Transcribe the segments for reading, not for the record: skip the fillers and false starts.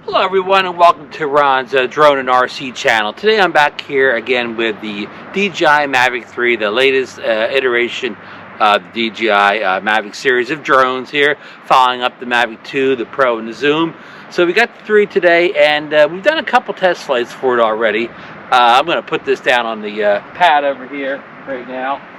Hello everyone and welcome to Ron's Drone and RC channel. Today I'm back here again with the DJI Mavic 3, the latest iteration of the DJI Mavic series of drones here, following up the Mavic 2, the Pro, and the Zoom. So we got the 3 today, and we've done a couple test flights for it already. I'm going to put this down on the pad over here right now.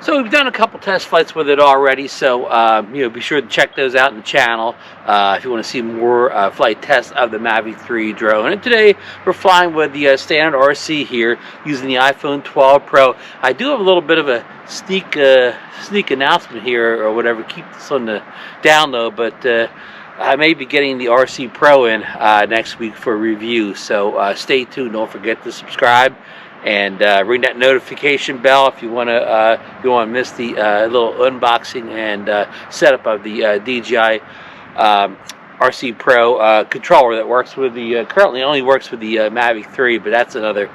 So we've done a couple test flights with it already, so be sure to check those out in the channel if you want to see more flight tests of the Mavic 3 drone. And today we're flying with the standard RC here using the iPhone 12 Pro. I do have a little bit of a sneak announcement here or whatever. Keep this on the down low, but I may be getting the RC Pro in next week for review. So stay tuned. Don't forget to subscribe. And ring that notification bell if you want to miss the little unboxing and setup of the DJI RC Pro controller that works with the currently only works with the Mavic 3, but that's another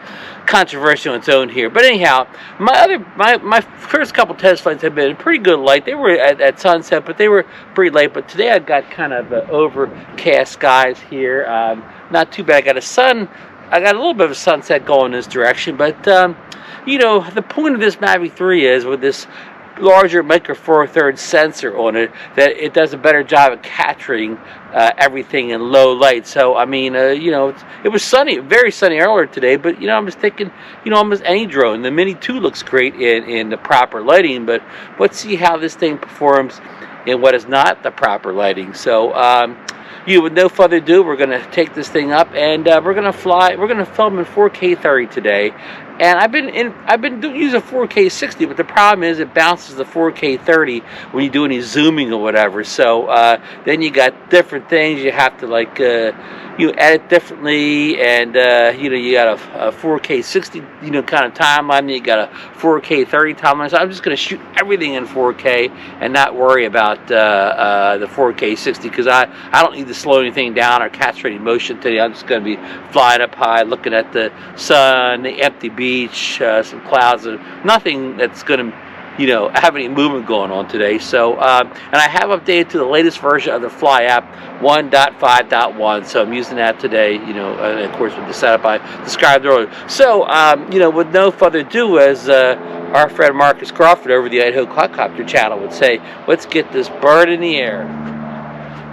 controversy on its own here. But anyhow, my first couple test flights have been pretty good light. They were at sunset, but they were pretty late. But today I've got kind of overcast skies here. Not too bad. I got a little bit of a sunset going this direction, but the point of this Mavic 3 is with this larger Micro Four Thirds sensor on it that it does a better job of capturing everything in low light. So I mean, it was sunny, very sunny earlier today, but I'm just thinking, almost any drone. The Mini 2 looks great in the proper lighting, but let's see how this thing performs in what is not the proper lighting. So with no further ado, we're going to take this thing up and we're going to fly. We're going to film in 4K 30 today. And I've been using 4K 60, but the problem is it bounces the 4K 30 when you do any zooming or whatever. So then you got different things you have to edit differently, and you got a 4K 60 kind of timeline. You got a 4K 30 timeline. So I'm just going to shoot everything in 4K and not worry about the 4K 60 because I don't need to slow anything down or capture any motion today. I'm just going to be flying up high, looking at the sun, the empty beach, some clouds, nothing that's going to have any movement going on today. So and I have updated to the latest version of the Fly app 1.5.1, so I'm using that today, and of course with the setup I described earlier. So with no further ado, as our friend Marcus Crawford over the Idaho Quadcopter channel would say, let's get this bird in the air.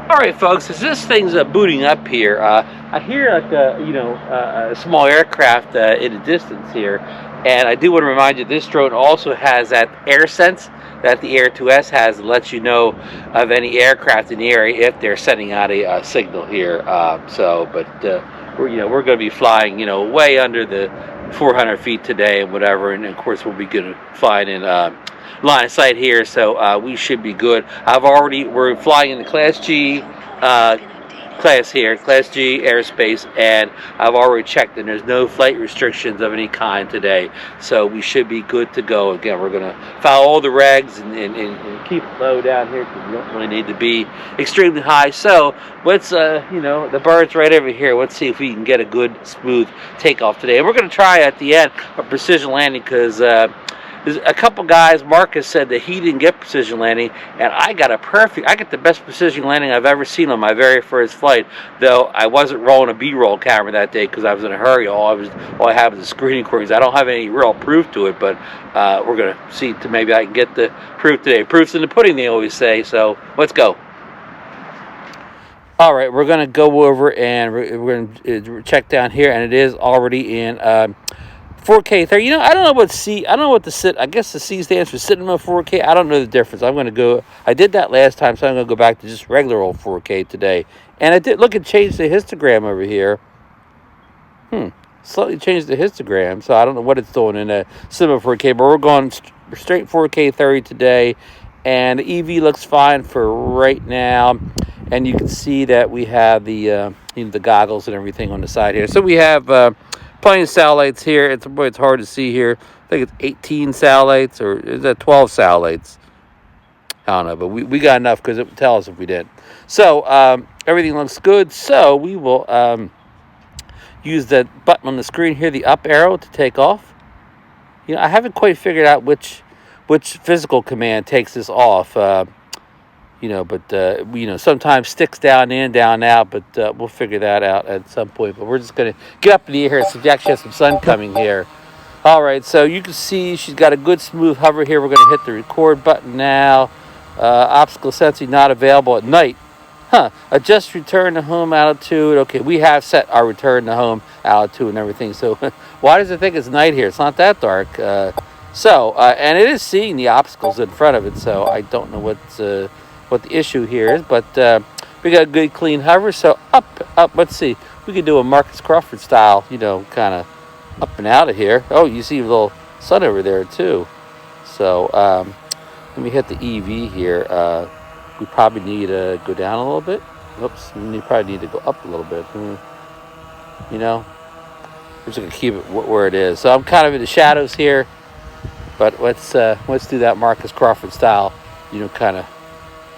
Alright folks, as this thing's booting up here, I hear like a small aircraft in the distance here, and I do want to remind you this drone also has that air sense that the Air 2S has that lets you know of any aircraft in the area if they're sending out a signal here. We're going to be flying way under the 400 feet today and whatever, and of course we'll be good flying in line of sight here, so we should be good. We're flying in the Class G class here, Class G airspace, and I've already checked and there's no flight restrictions of any kind today, so we should be good to go. Again, we're going to follow all the regs and keep it low down here because we don't really need to be extremely high. So let's the bird's right over here. Let's see if we can get a good smooth takeoff today, and we're going to try at the end a precision landing because there's a couple guys, Marcus said that he didn't get precision landing, and I got the best precision landing I've ever seen on my very first flight, though I wasn't rolling a B-roll camera that day because I was in a hurry. All I have is the screen recordings. I don't have any real proof to it, but we're going to see to maybe I can get the proof today. Proof's in the pudding, they always say, so let's go. All right, we're going to go over and we're going to check down here, and it is already in 4K 30. I don't know what C. I don't know what the sit. I guess the C stands for Cinema 4K. I don't know the difference. I'm going to go. I did that last time, so I'm going to go back to just regular old 4K today. And I did look and change the histogram over here. Slightly changed the histogram, so I don't know what it's doing in a Cinema 4K. But we're going straight 4K 30 today, and the EV looks fine for right now. And you can see that we have the the goggles and everything on the side here. So we have plenty of satellites here. It's hard to see here. I think it's 18 satellites, or is that 12 satellites? I don't know, but we got enough because it would tell us if we didn't. So everything looks good. So we will use that button on the screen here, the up arrow, to take off. You know, I haven't quite figured out which physical command takes this off. You know, but you know, sometimes sticks down in, down out, but we'll figure that out at some point. But we're just gonna get up in the air here. So actually has some sun coming here. All right, so you can see she's got a good smooth hover here. We're gonna hit the record button now. Obstacle sensing not available at night. Adjust return to home altitude. Okay, we have set our return to home altitude and everything. So why does it think it's night here? It's not that dark. And it is seeing the obstacles in front of it. So I don't know what the issue here is, but we got a good clean hover. So up. Let's see. We could do a Marcus Crawford style, you know, kind of up and out of here. Oh, you see a little sun over there too. So let me hit the EV here. We probably need to go down a little bit. Oops, we probably need to go up a little bit. You know, we're just gonna keep it where it is. So I'm kind of in the shadows here, but let's do that Marcus Crawford style. You know, kind of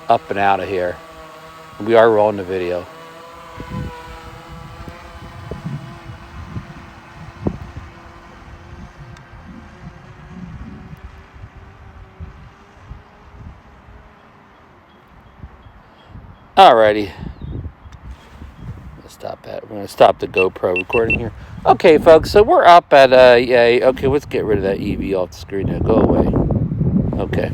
up and out of here. We are rolling the video. Alrighty. Let's stop that. We're going to stop the GoPro recording here. Okay, folks, so we're up at okay, let's get rid of that EV off the screen now. Go away. Okay.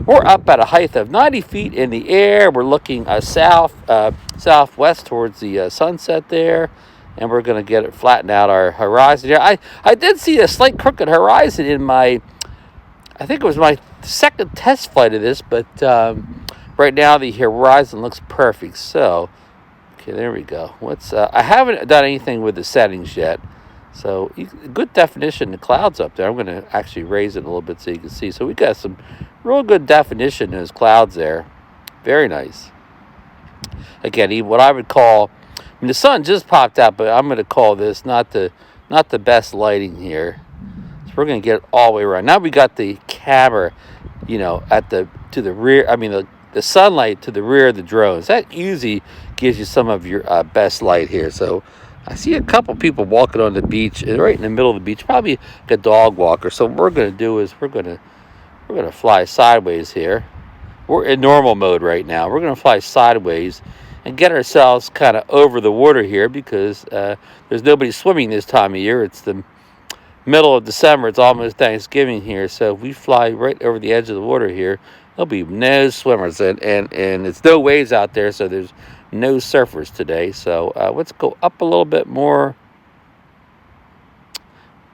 We're up at a height of 90 feet in the air. We're looking southwest towards the sunset there, and we're going to get it flatten out our horizon here. I did see a slight crooked horizon in my, I think it was my second test flight of this, but right now the horizon looks perfect. So, okay, there we go. I haven't done anything with the settings yet. So, good definition, the clouds up there. I'm going to actually raise it a little bit so you can see. So, we got some real good definition in those clouds there. Very nice. Again, even what I would call, I mean, the sun just popped out, but I'm going to call this not the best lighting here. So, we're going to get it all the way around. Now we got the camera, you know, to the rear. I mean, the sunlight to the rear of the drones. That usually gives you some of your best light here. So I see a couple people walking on the beach, right in the middle of the beach, probably a dog walker. So what we're going to do is we're going to fly sideways here. We're in normal mode right now. We're going to fly sideways and get ourselves kind of over the water here because there's nobody swimming this time of year. It's the middle of December. It's almost Thanksgiving here. So if we fly right over the edge of the water here, there'll be no swimmers, and it's no waves out there, so there's no surfers today. So let's go up a little bit more.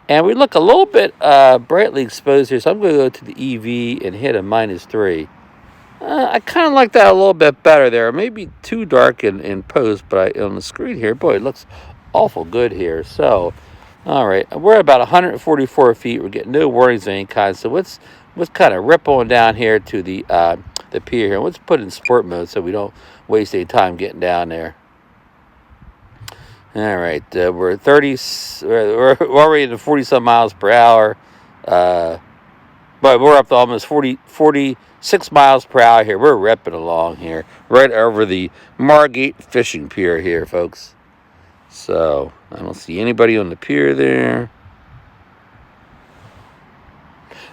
And we look a little bit brightly exposed here, so I'm going to go to the EV and hit a -3. I kind of like that a little bit better there. Maybe too dark in post, but on the screen here, boy, it looks awful good here. So, all right, we're at about 144 feet. We're getting no warnings of any kind, so let's kind of rip on down here to the pier here. Let's put it in sport mode so we don't waste any time getting down there. All right, we're 30. We're already in the 40-some miles per hour. But we're up to almost 46 miles per hour here. We're ripping along here, right over the Margate Fishing Pier here, folks. So I don't see anybody on the pier there.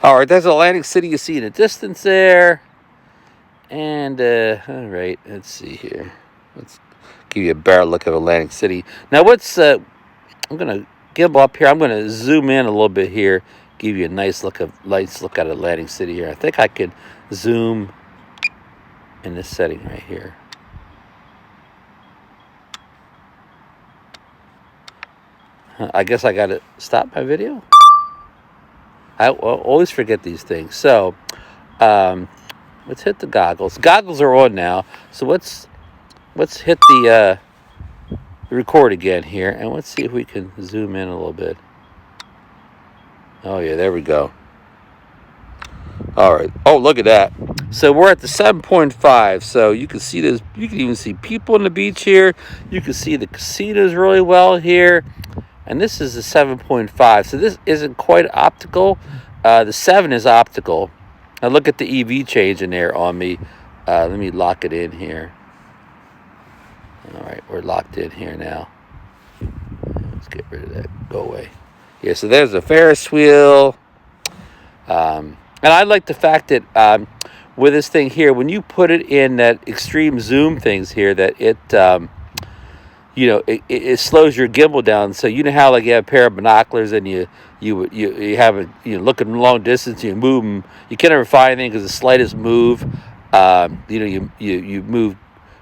All right, that's Atlantic City you see in the distance there. And, all right, let's see here. Let's give you a better look at Atlantic City. Now, I'm going to gimbal up here. I'm going to zoom in a little bit here, give you a nice look at Atlantic City here. I think I could zoom in this setting right here. I guess I got to stop my video. I always forget these things. So, let's hit the goggles. Goggles are on now. So let's hit the record again here, and let's see if we can zoom in a little bit. Oh yeah, there we go. All right. Oh, look at that. So we're at the 7.5. So you can see this. You can even see people on the beach here. You can see the casinos really well here. And this is the 7.5. So this isn't quite optical. The 7 is optical. Now look at the EV change in there on me. Let me lock it in here. All right, we're locked in here now. Let's get rid of that. Go away. Yeah, so there's the Ferris wheel. And I like the fact that with this thing here, when you put it in that extreme zoom things here, that it it slows your gimbal down. So you know how like you have a pair of binoculars and you have a looking long distance, you move them, you can't ever find anything because the slightest move, you move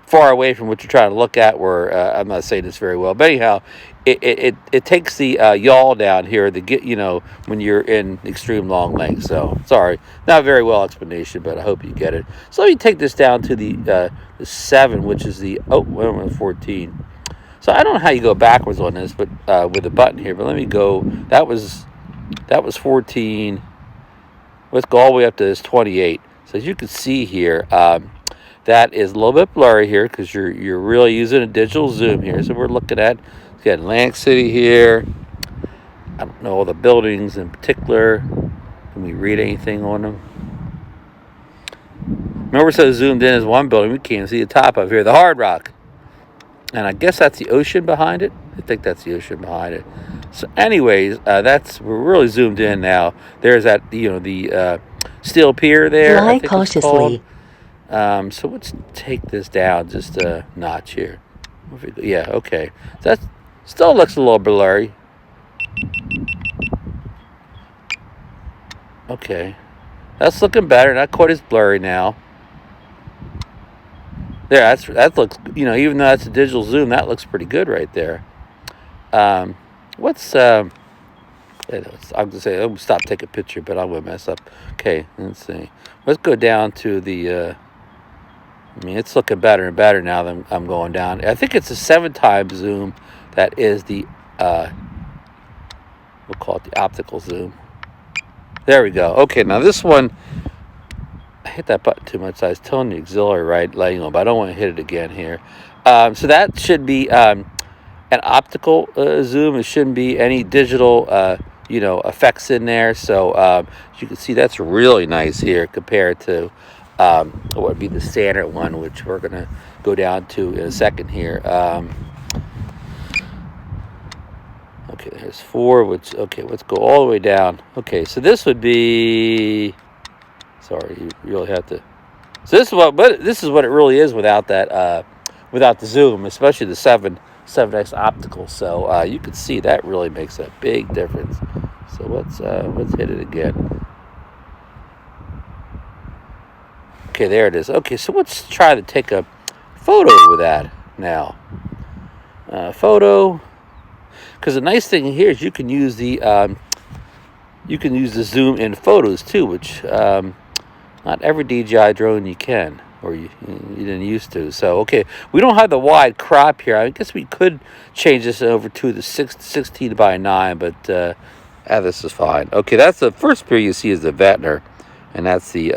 far away from what you're trying to look at. Where I'm not saying this very well, but anyhow, it takes the yaw down here to get when you're in extreme long length. So sorry, not very well explanation, but I hope you get it. So let me take this down to the 7, which is the 14. So I don't know how you go backwards on this, but with the button here. But let me go. That was 14. Let's go all the way up to this 28. So as you can see here, that is a little bit blurry here because you're really using a digital zoom here. So we're looking at Atlantic City here. I don't know all the buildings in particular. Can we read anything on them? Remember, so zoomed in as one building. We can't see the top of here. The Hard Rock. And I guess that's the ocean behind it. I think that's the ocean behind it. So anyways, we're really zoomed in now. There's that, the steel pier there. Fly cautiously. So let's take this down just a notch here. Yeah, okay. That still looks a little blurry. Okay. That's looking better. Not quite as blurry now. There, that looks, even though that's a digital zoom, that looks pretty good right there. I'm going to say, I'm going to stop taking a picture, but I'm going to mess up. Okay, let's see. Let's go down to the, it's looking better and better now that I'm going down. I think it's a 7 times zoom. That is the, we'll call it the optical zoom. There we go. Okay, now this one, I hit that button too much. I was telling the auxiliary lighting on, but I don't want to hit it again here. So that should be an optical zoom. It shouldn't be any digital, effects in there. So as you can see, that's really nice here compared to what would be the standard one, which we're going to go down to in a second here. Okay, there's 4. Okay, let's go all the way down. Okay, so this would be. Sorry, you really have to. So this is what it really is without that, without the zoom, especially the 7x optical. So you can see that really makes a big difference. So let's hit it again. Okay, there it is. Okay, so let's try to take a photo with that now. Photo, because the nice thing here is you can use the zoom in photos too, which. Not every DJI drone you can, or you didn't used to. So, okay, we don't have the wide crop here. I guess we could change this over to the 16 by 9, but this is fine. Okay, that's the first pier you see is the Ventnor, and that's the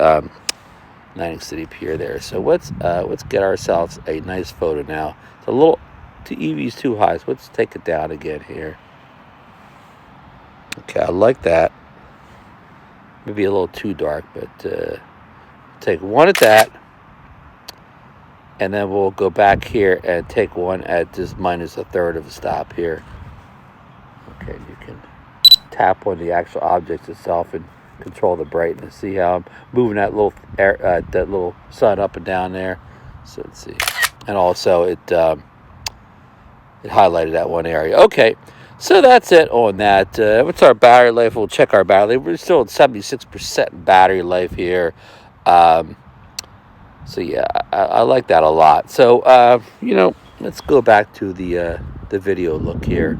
Atlantic City pier there. So let's get ourselves a nice photo now. It's a little, EV's too high, so let's take it down again here. Okay, I like that. Maybe a little too dark, but take one at that, and then we'll go back here and take one at just minus a third of a stop here. Okay, you can tap on the actual object itself and control the brightness. See how I'm moving that little sun up and down there. So let's see, and also it highlighted that one area. Okay. So that's it on that. What's our battery life? We'll check our battery life. We're still at 76% battery life here. So yeah, I like that a lot. So let's go back to the video look here.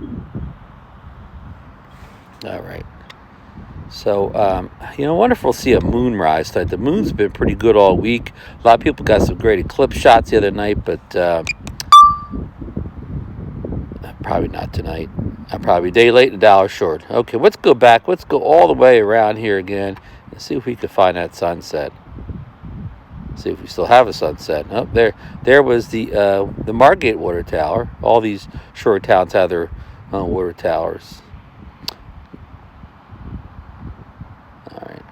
All right. So wonderful to see a moonrise tonight. The moon's been pretty good all week. A lot of people got some great eclipse shots the other night, but probably not tonight. I'm probably a day late and a dollar short. Okay, let's go back. Let's go all the way around here again and see if we can find that sunset. See if we still have a sunset. Oh, there was the Margate water tower. All these shore towns have their own water towers. All right.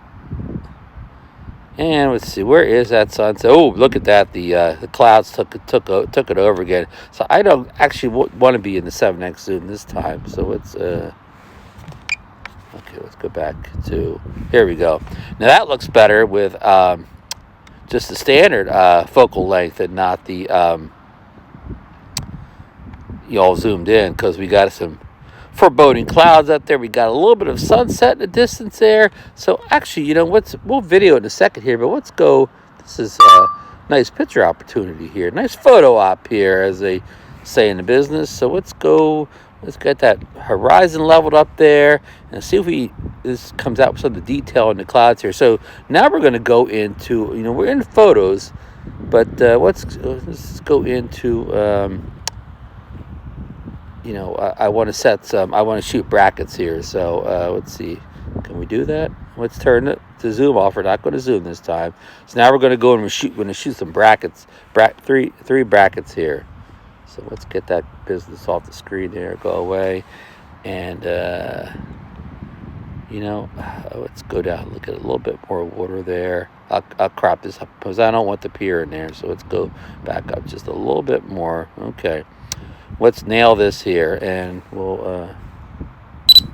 And let's see, where is that sunset? Oh, look at that! The clouds took it over again. So I don't actually want to be in the 7x zoom this time. So it's okay. Let's go back to, here we go. Now that looks better with just the standard focal length and not the y'all zoomed in, because we got some foreboding clouds up there. We got a little bit of sunset in the distance there. So actually, you know, we'll video it in a second here, but let's go. This is a nice picture opportunity here. Nice photo op here, as they say in the business. So let's get that horizon leveled up there and see if this comes out with some of the detail in the clouds here. So now we're going to go into, you know, we're in photos, but let's go into you know, I want to set some, I want to shoot brackets here. So let's see, can we do that? Let's turn it to zoom off. We're not going to zoom this time. So now we're going to go and we're going to shoot some brackets, three brackets here. So let's get that business off the screen there, go away. And, you know, let's go down, look at a little bit more water there. I'll crop this up because I don't want the pier in there. So let's go back up just a little bit more. Okay. Let's nail this here, and we'll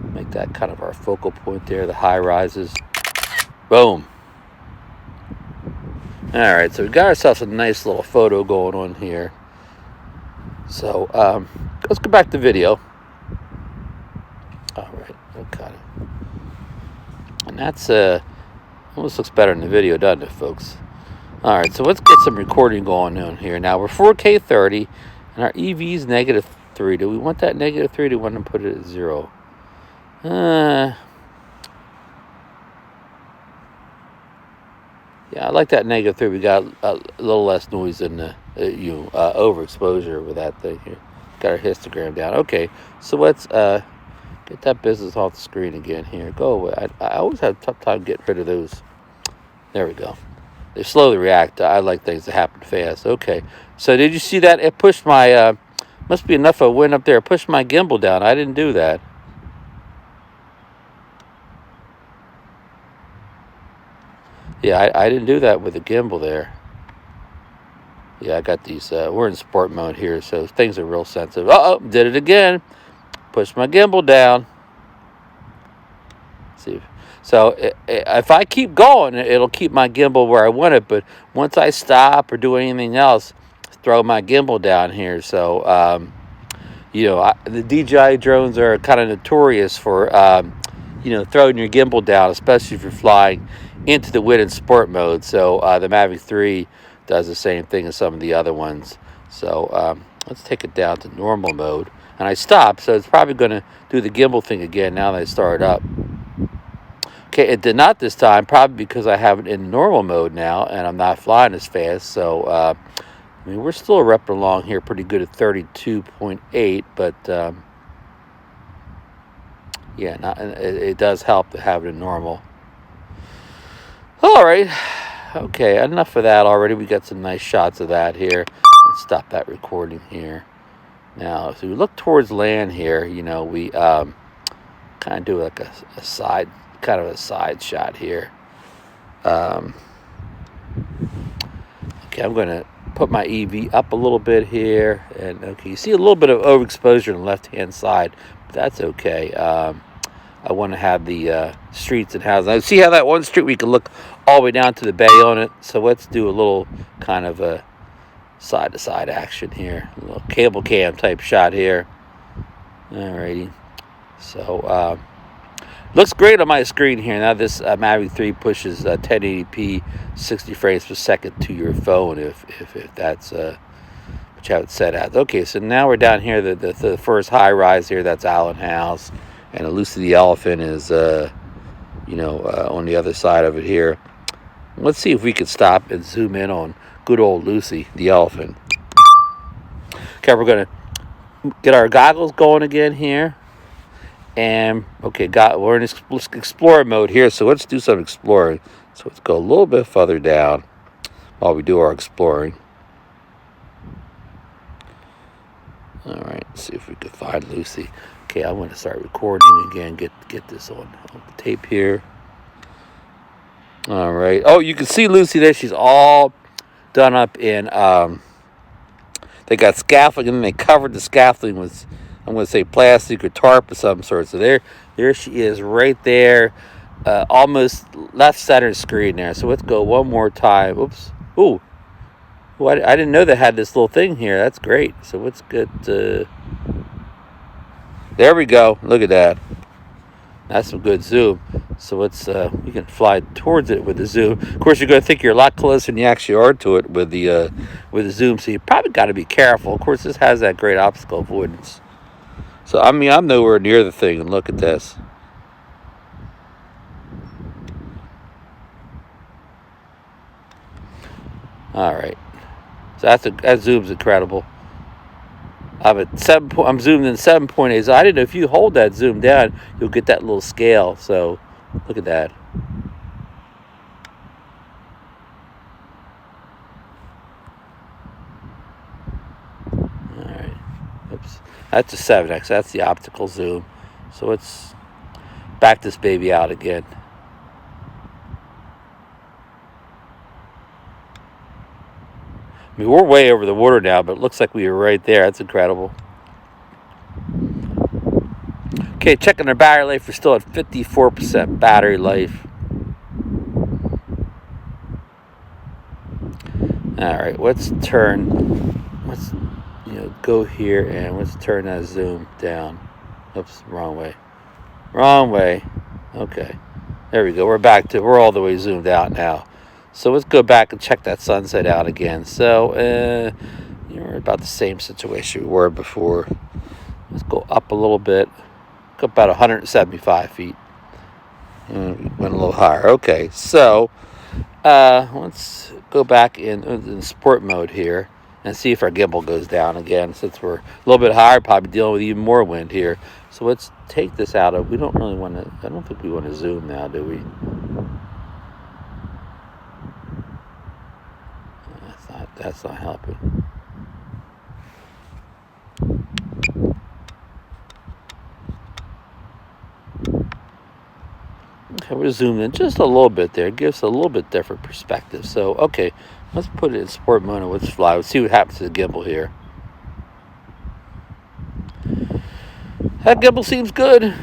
make that kind of our focal point there, the high rises. Boom. All right, so we got ourselves a nice little photo going on here. So let's go back to video. All right, okay. And that's almost looks better in the video, doesn't it, folks? All right, so let's get some recording going on here. Now we're 4K 30. And our EV is -3. Do we want that -3? Do we want to put it at 0? Yeah, I like that -3. We got a little less noise than the overexposure with that thing here. Got our histogram down. Okay, so let's get that business off the screen again here. Go away. I always have a tough time getting rid of those. There we go. They slowly react. I like things that happen fast. Okay. So did you see that? It pushed my, must be enough of wind up there. It pushed my gimbal down. I didn't do that. Yeah, I didn't do that with the gimbal there. Yeah, I got these, we're in sport mode here, so things are real sensitive. Uh-oh, did it again. Pushed my gimbal down. Let's see. So if I keep going, it'll keep my gimbal where I want it. But once I stop or do anything else, throw my gimbal down here. So, you know, the DJI drones are kind of notorious for, you know, throwing your gimbal down, especially if you're flying into the wind in sport mode. So the Mavic 3 does the same thing as some of the other ones. So let's take it down to normal mode. And I stopped, so it's probably going to do the gimbal thing again now that I start up. Okay, it did not this time, probably because I have it in normal mode now, and I'm not flying as fast. So, I mean, we're still repping along here pretty good at 32.8, but, yeah, it does help to have it in normal. All right, okay, enough of that already. We got some nice shots of that here. Let's stop that recording here. Now, if we look towards land here, you know, we kind of do like a side shot here. Okay, I'm going to put my EV up a little bit here, and okay, you see a little bit of overexposure on the left-hand side, but that's okay. I want to have the streets and houses. Now, see how that one street we can look all the way down to the bay on it? So let's do a little kind of a side-to-side action here, a little cable cam type shot here. Alrighty, so looks great on my screen here. Now this Mavic 3 pushes 1080p 60 frames per second to your phone if that's what you have it set at. Okay, so now we're down here, the first high rise here, that's Allen House, and Lucy the Elephant is you know, on the other side of it here. Let's see if we could stop and zoom in on good old Lucy the Elephant. Okay, we're gonna get our goggles going again here. And okay, we're in explorer mode here, so let's do some exploring. So let's go a little bit further down while we do our exploring. All right, let's see if we can find Lucy. Okay, I'm going to start recording again. Get this on the tape here. All right. Oh, you can see Lucy there. She's all done up in, they got scaffolding, and they covered the scaffolding with, I'm going to say, plastic or tarp of some sort. So there she is right there, almost left center screen there. So let's go one more time. Oops. Ooh. Ooh, I didn't know they had this little thing here. That's great. So let's get, there we go. Look at that. That's some good zoom. So let's, you can fly towards it with the zoom. Of course, you're going to think you're a lot closer than you actually are to it with the zoom. So you probably got to be careful. Of course, this has that great obstacle avoidance. So, I mean, I'm nowhere near the thing. And look at this. All right. So that zoom's incredible. I'm zoomed in 7.8. So I didn't know if you hold that zoom down, you'll get that little scale. So look at that. All right. Oops. That's a 7x. That's the optical zoom. So let's back this baby out again. I mean, we're way over the water now, but it looks like we were right there. That's incredible. Okay, checking our battery life. We're still at 54% battery life. All right, let's go here and let's turn that zoom down. Oops, wrong way. Wrong way. Okay, there we go. We're all the way zoomed out now. So let's go back and check that sunset out again. So, we're about the same situation we were before. Let's go up a little bit. Go about 175 feet. And we went a little higher. Okay, so let's go back in sport mode here and see if our gimbal goes down again. Since we're a little bit higher, probably dealing with even more wind here. So let's take this out of. We don't really want to. I don't think we want to zoom now, do we? That's not helping. Okay, we're zoomed in just a little bit there. It gives a little bit different perspective. So, okay, let's put it in sport mode and let's fly. Let's see what happens to the gimbal here. That gimbal seems good.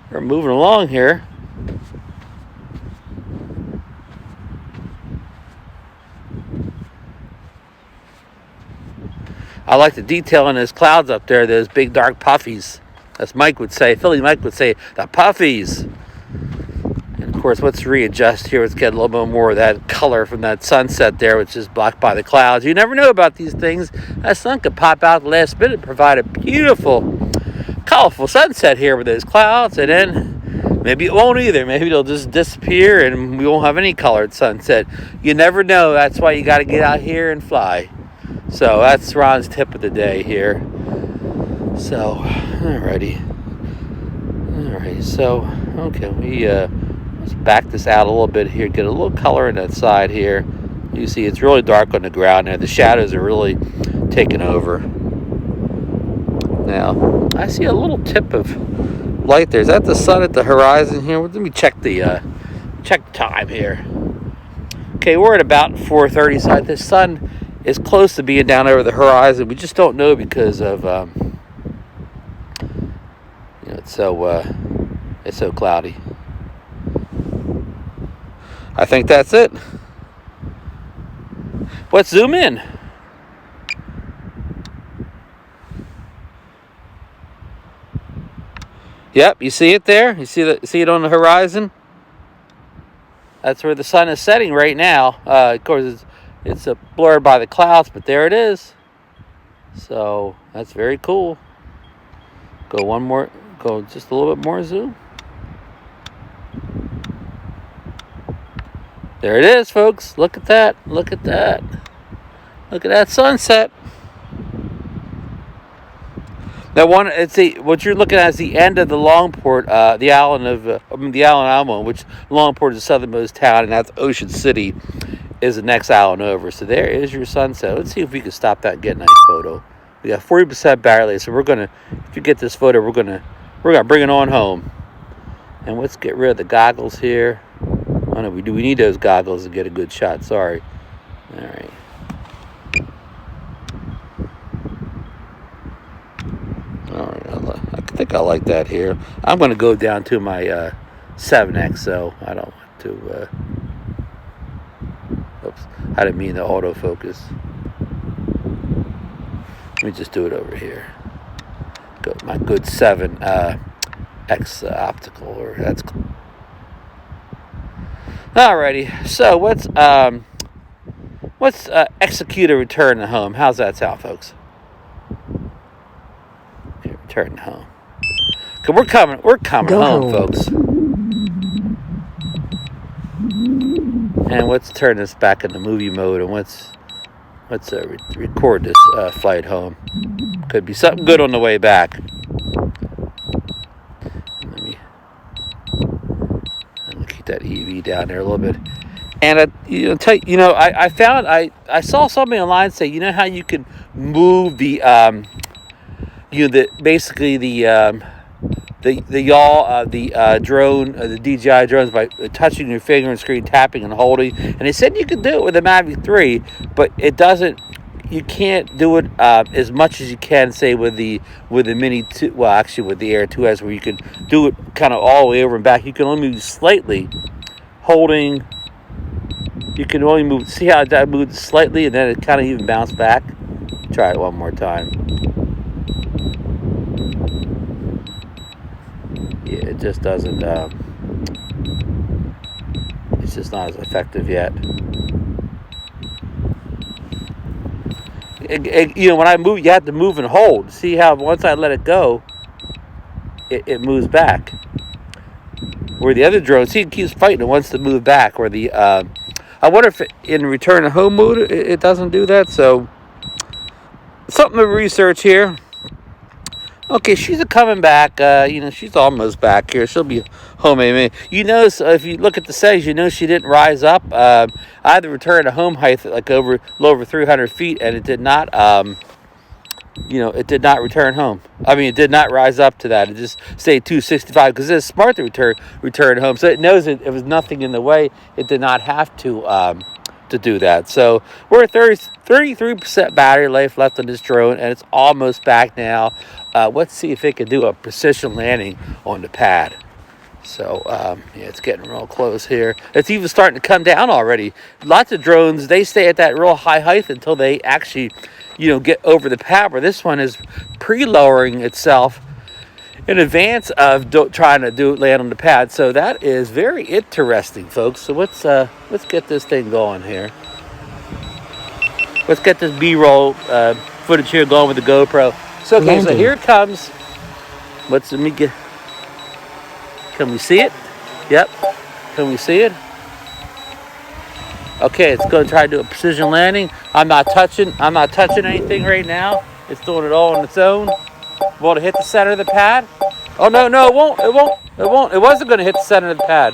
We're moving along here. I like the detail in those clouds up there, those big dark puffies. As Mike would say, Philly Mike would say, the puffies. And of course, let's readjust here. Let's get a little bit more of that color from that sunset there, which is blocked by the clouds. You never know about these things. That sun could pop out the last minute and provide a beautiful, colorful sunset here with those clouds. And then maybe it won't either. Maybe it'll just disappear and we won't have any colored sunset. You never know. That's why you got to get out here and fly. So that's Ron's tip of the day here. So, alrighty. So, okay, let's back this out a little bit here. Get a little color in that side here. You see it's really dark on the ground there. The shadows are really taking over. Now, I see a little tip of light there. Is that the sun at the horizon here? Let me check the time here. Okay, we're at about 4:30. So the sun is close to being down over the horizon. We just don't know because of it's so cloudy. I think that's it. Let's zoom in. Yep, you see it there? You see it on the horizon? That's where the sun is setting right now. Of course, it's blurred by the clouds, but there it is. So that's very cool. Go just a little bit more zoom. There it is, folks. Look at that. Look at that. Look at that sunset. Now, what you're looking at is the end of the Longport, the island Alamo, which Longport is the southernmost town, and that's Ocean City is the next island over. So there is your sunset. Let's see if we can stop that and get a nice photo. We got 40% battery life, so if you get this photo, we're gonna bring it on home. And let's get rid of the goggles here. Oh no, we need those goggles to get a good shot. Sorry. All right. All right. I think I like that here. I'm going to go down to my 7X, so I don't want to. Oops, I didn't mean the autofocus. Let me just do it over here. Go my good 7X optical, or that's. Alrighty. So let's execute a return to home. How's that sound, folks? Yeah, return to home. Cause we're coming home, folks. And let's turn this back into movie mode, and let's record this flight home. Could be something good on the way back. Let me keep that EV down there a little bit. And I found I saw something online say, you know how you can move the basically the yaw of the drone, the DJI drones, by touching your finger and screen, tapping and holding. And they said you could do it with the Mavic 3, but it doesn't. You can't do it as much as you can, say, with the Mini 2. Well, actually, with the Air 2S, where you can do it kind of all the way over and back. You can only move slightly, holding. You can only move. See how that moves slightly, and then it kind of even bounced back. Try it one more time. Yeah, it just doesn't. It's just not as effective yet. When I move, you have to move and hold. See how once I let it go, it moves back. Where the other drone, see, it keeps fighting. It wants to move back. Or the, I wonder if in return to home mode it doesn't do that. So something to research here. Okay, she's coming back. She's almost back here. She'll be home. You notice if you look at the settings, you know she didn't rise up. I had to return to home height like a little over 300 feet, and it did not. It did not return home. I mean, it did not rise up to that. It just stayed 265 because it's smart to return home. So it knows it was nothing in the way. It did not have to do that. So we're at 33% battery life left on this drone, and it's almost back now. Let's see if it can do a precision landing on the pad. So it's getting real close here. It's even starting to come down already. Lots of drones, they stay at that real high height until they actually get over the pad, where this one is pre-lowering itself in advance of trying to land on the pad. So that is very interesting, folks. So let's get this thing going here. Let's get this B-roll footage here going with the GoPro. So okay, so here it comes. Let me get. Can we see it? Yep. Can we see it? Okay, it's going to try to do a precision landing. I'm not touching anything right now. It's doing it all on its own. Will it hit the center of the pad? Oh no, it won't. It wasn't going to hit the center of the pad.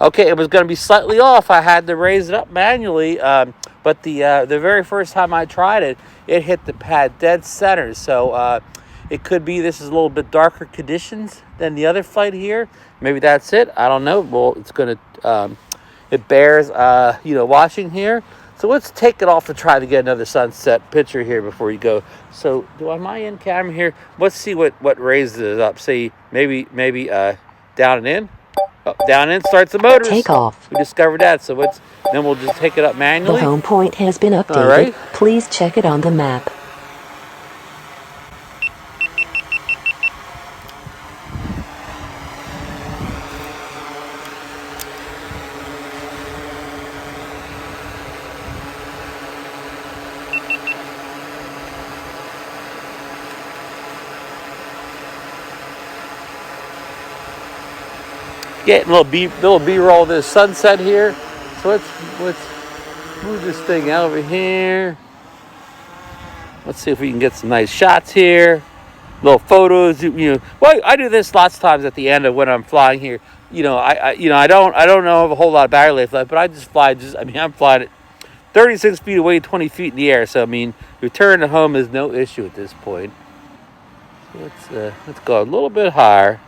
Okay, it was going to be slightly off. I had to raise it up manually, but the very first time I tried it, it hit the pad dead center. So it could be this is a little bit darker conditions than the other flight here. Maybe that's it. I don't know. Well, it's going to it bears watching here. So let's take it off to try to get another sunset picture here before you go. So am I in camera here? Let's see what raises it up. See, maybe down and in. Oh, down and in starts the motors. Takeoff. We discovered that. So then we'll just take it up manually. The home point has been updated. All right. Please check it on the map. Getting a little B-roll of this sunset here. So let's move this thing over here. Let's see if we can get some nice shots here. Little photos. Well, I do this lots of times at the end of when I'm flying here. I don't know of a whole lot of battery life left, but I just fly. I'm flying at 36 feet away, 20 feet in the air. So return to home is no issue at this point. Let's go a little bit higher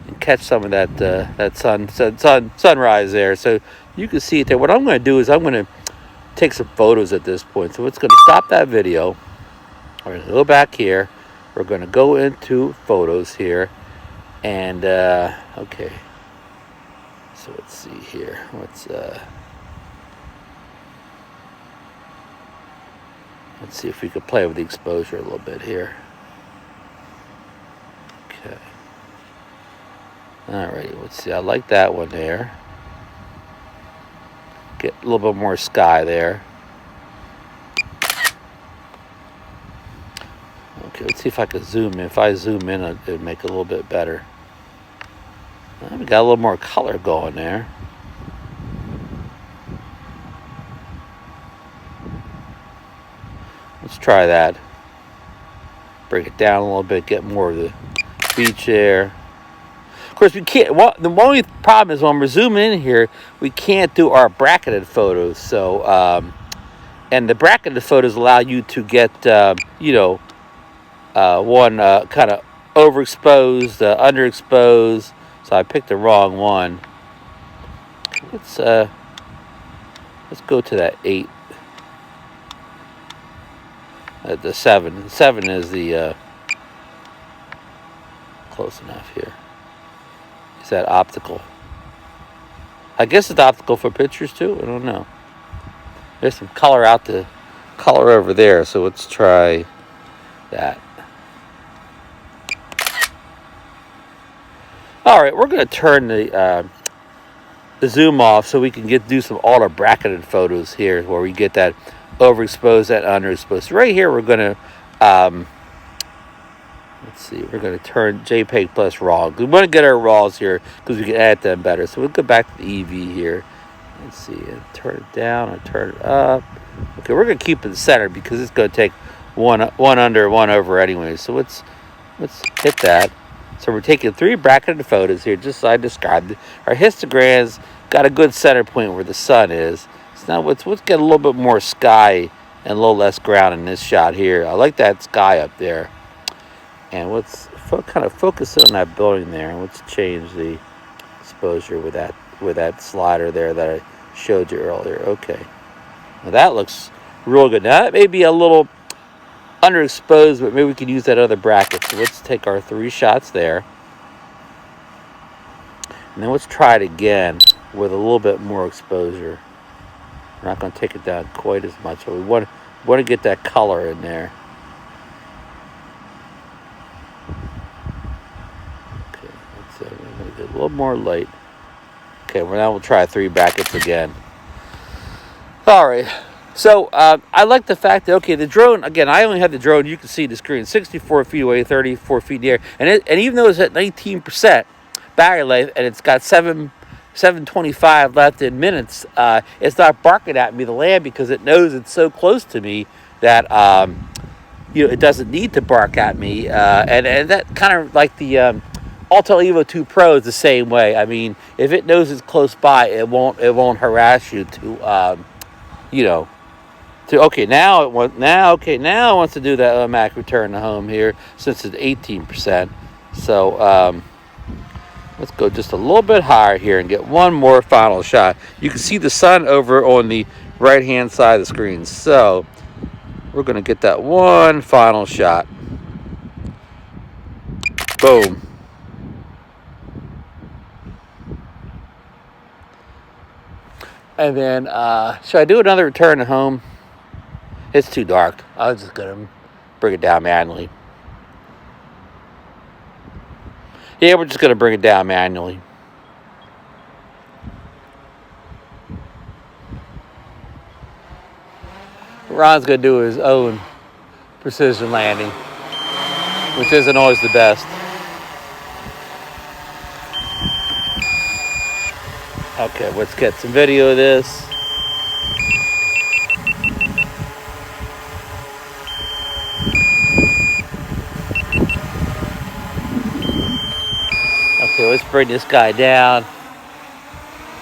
and catch some of that sunrise there, so you can see it there. What I'm going to do is I'm going to take some photos at this point. So it's going to stop that video. We're going to go back here. We're going to go into photos here, and okay. So let's see here. Let's see if we can play with the exposure a little bit here. Okay. Alrighty, let's see. I like that one there. Get a little bit more sky there. Okay, let's see if I can zoom in. If I zoom in, it'll make it a little bit better. We got a little more color going there. Let's try that. Bring it down a little bit, get more of the beach there. Of course, we can't. Well, the only problem is when we're zooming in here, we can't do our bracketed photos. So, and the bracketed photos allow you to get, one kind of overexposed, underexposed. So I picked the wrong one. Let's go to that 8. The 7. 7 is the close enough here. Is that optical? I guess it's optical for pictures too. I don't know. There's some color color over there. So let's try that. All right, we're going to turn the zoom off so we can do some auto bracketed photos here, where we get that overexposed and underexposed. So right here, we're going to let's see. We're going to turn JPEG plus RAW. We want to get our RAWs here because we can edit them better. So we'll go back to the EV here. Let's see. And turn it down and turn it up. Okay, we're going to keep it in the center because it's going to take one under, one over anyway. So let's hit that. So we're taking 3 bracketed photos here, just as I described it. Our histogram's got a good center point where the sun is. So now let's get a little bit more sky and a little less ground in this shot here. I like that sky up there. And let's kind of focus on that building there. And let's change the exposure with that slider there that I showed you earlier. Okay. Now that looks real good. Now that may be a little underexposed, but maybe we can use that other bracket. So let's take our 3 shots there, and then let's try it again with a little bit more exposure. We're not going to take it down quite as much, but we want to get that color in there. Okay, we're going to get a little more light. Okay, well now we'll try 3 brackets again. All right. So I like the fact that, okay, the drone, again, I only have the drone, you can see the screen, 64 feet away, 34 feet in the air. And even though it's at 19% battery life and it's got 725 left in minutes, it's not barking at me to land because it knows it's so close to me that, it doesn't need to bark at me. And that kind of like the Altel Evo 2 Pro is the same way. I mean, if it knows it's close by, it won't harass you to, now it wants to do that automatic return to home here since it's 18%. So let's go just a little bit higher here and get one more final shot. You can see the sun over on the right hand side of the screen. So we're going to get that one final shot. Boom. And then should I do another return to home? It's too dark. I was just going to bring it down manually. Yeah, we're just going to bring it down manually. Ron's going to do his own precision landing, which isn't always the best. Okay, let's get some video of this. Okay, let's bring this guy down.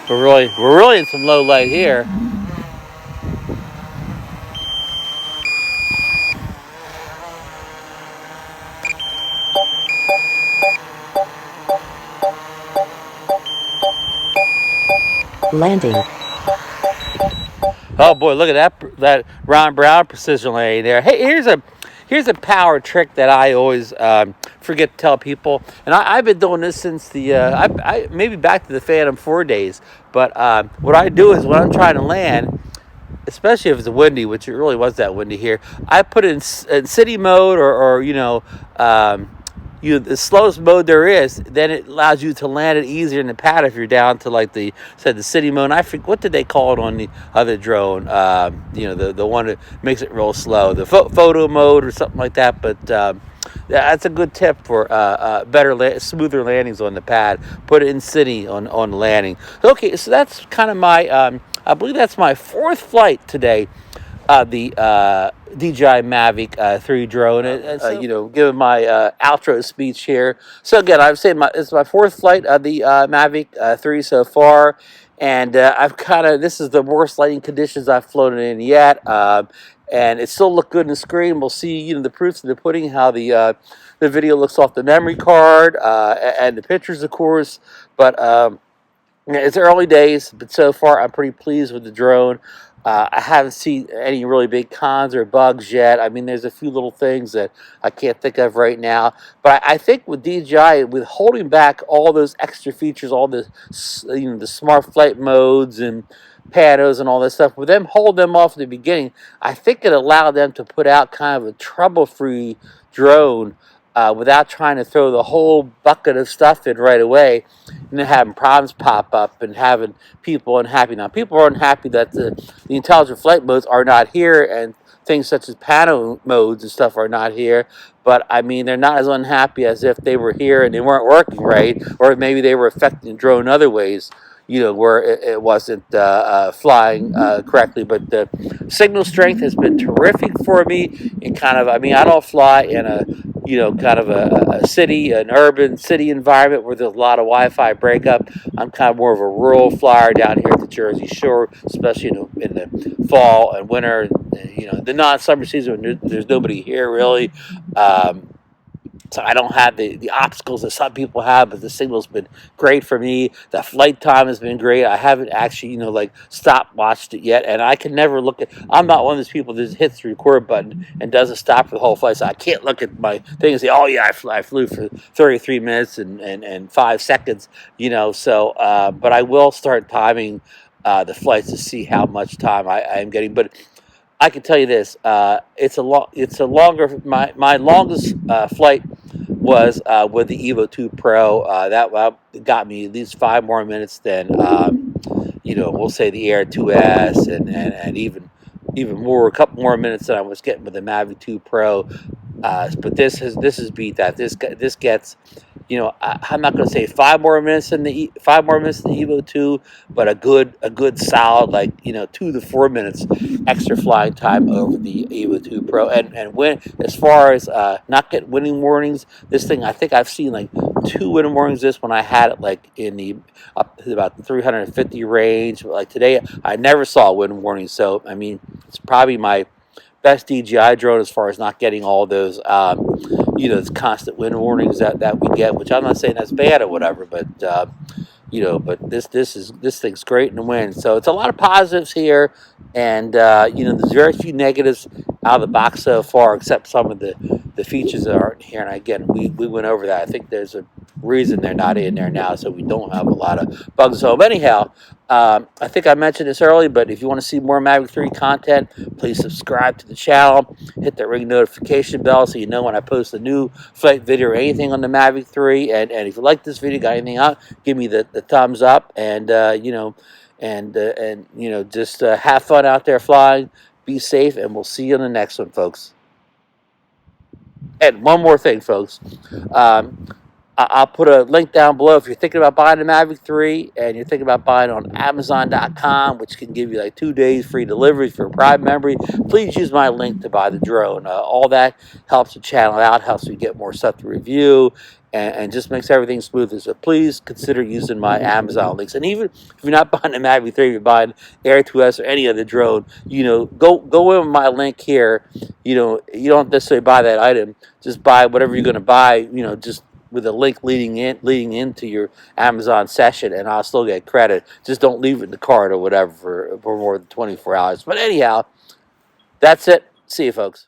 We're really in some low light here. Landing. Oh boy, look at that Ron Brown precision landing there. Hey, here's a power trick that I always forget to tell people, and I've been doing this since the I maybe back to the Phantom 4 days. But what I do is when I'm trying to land, especially if it's windy, which it really was that windy here, I put it in city mode or the slowest mode there is. Then it allows you to land it easier in the pad if you're down to like the city mode. And I forget what did they call it on the other drone. The one that makes it real slow, the photo mode or something like that. But that's a good tip for smoother landings on the pad. Put it in city on the landing. Okay, so that's kind of my I believe that's my 4th flight today. The DJI Mavic 3 drone, and giving my outro speech here. So again, I've said it's my 4th flight of the Mavic 3 so far, and this is the worst lighting conditions I've flown in yet, and it still looked good in the screen. We'll see, the proofs of the pudding, how the video looks off the memory card, and the pictures, of course, but it's early days, but so far I'm pretty pleased with the drone. I haven't seen any really big cons or bugs yet. I mean, there's a few little things that I can't think of right now. But I think with DJI, with holding back all those extra features, all the the smart flight modes and panos and all this stuff, with them hold them off at the beginning, I think it allowed them to put out kind of a trouble-free drone without trying to throw the whole bucket of stuff in right away, and then having problems pop up and having people unhappy. Now, people are unhappy that the intelligent flight modes are not here, and things such as pano modes and stuff are not here. But I mean, they're not as unhappy as if they were here and they weren't working right, or maybe they were affecting the drone other ways, where it wasn't flying correctly. But the signal strength has been terrific for me. And I don't fly in a kind of an urban city environment where there's a lot of Wi-Fi breakup. I'm kind of more of a rural flyer down here at the Jersey Shore, especially in the fall and winter. The non-summer season when there's nobody here really. So I don't have the obstacles that some people have, but the signal's been great for me. The flight time has been great. I haven't actually, stopwatched it yet, and I can never look at. I'm not one of those people that just hits the record button and doesn't stop for the whole flight. So I can't look at my thing and say, "Oh yeah, I flew for 33 minutes and 5 seconds." So but I will start timing the flights to see how much time I am getting, but. I can tell you this: it's a longer. My longest flight was with the Evo 2 Pro. That got me at least 5 more minutes than we'll say the Air 2S, and even more, a couple more minutes than I was getting with the Mavic 2 Pro. But this has beat that. This gets. I'm not going to say 5 more minutes than the Evo 2, but a good solid 2 to 4 minutes extra flying time over the Evo 2 Pro. And when as far as not getting winning warnings, this thing I think I've seen 2 winning warnings. This when I had it in the up to about the 350 range. But today I never saw a winning warning. So I mean it's probably my best DJI drone as far as not getting all those those constant wind warnings that we get, which I'm not saying that's bad or whatever, but but this thing's great in the wind. So it's a lot of positives here, and there's very few negatives out of the box so far, except some of the features that aren't here. And again, we went over that. I think there's a reason they're not in there now, so we don't have a lot of bugs. So anyhow, I think I mentioned this earlier, but if you want to see more Mavic 3 content, please subscribe to the channel, hit that ring notification bell so you know when I post a new flight video or anything on the Mavic 3. And if you like this video, got anything out, give me the thumbs up, and just have fun out there flying. Be safe, and we'll see you in the next one, folks. And one more thing, folks. I'll put a link down below if you're thinking about buying the Mavic 3 and you're thinking about buying on Amazon.com, which can give you 2 days free delivery for a Prime member. Please use my link to buy the drone. All that helps the channel out, helps me get more stuff to review, and just makes everything smoother. So please consider using my Amazon links. And even if you're not buying the Mavic 3, you're buying Air 2S or any other drone, go in with my link here. You don't necessarily buy that item. Just buy whatever you're going to buy. Just with a link leading into your Amazon session, and I'll still get credit. Just don't leave it in the cart or whatever for more than 24 hours. But anyhow, that's it. See you, folks.